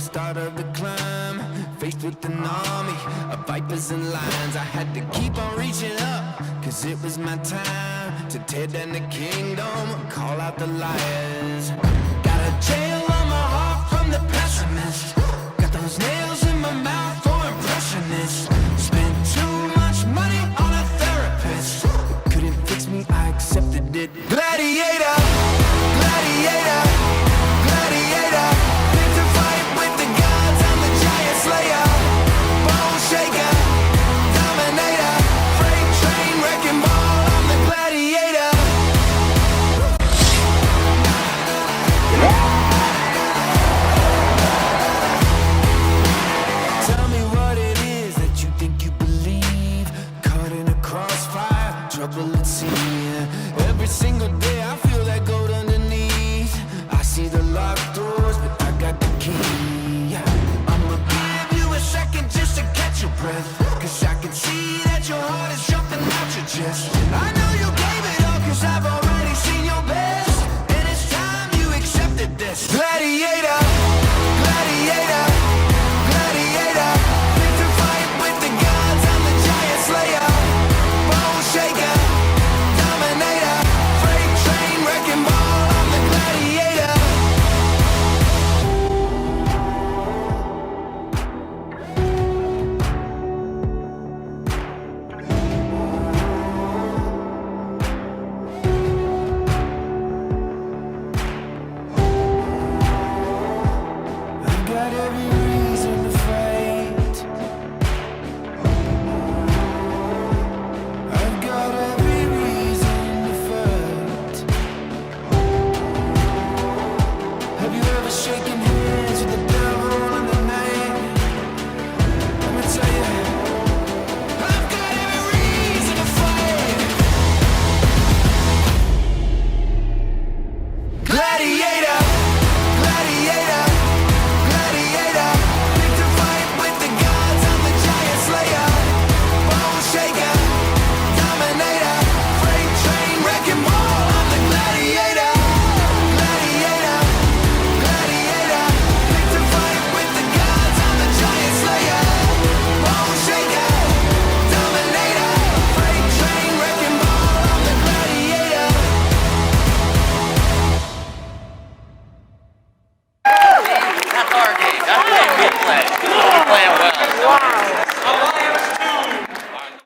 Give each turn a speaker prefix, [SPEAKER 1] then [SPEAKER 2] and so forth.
[SPEAKER 1] start of the climb, faced with an army of vipers and lions. I had to keep on reaching up, cause it was my time to tear down the kingdom and call out the liars. Got a jail on my heart from the past.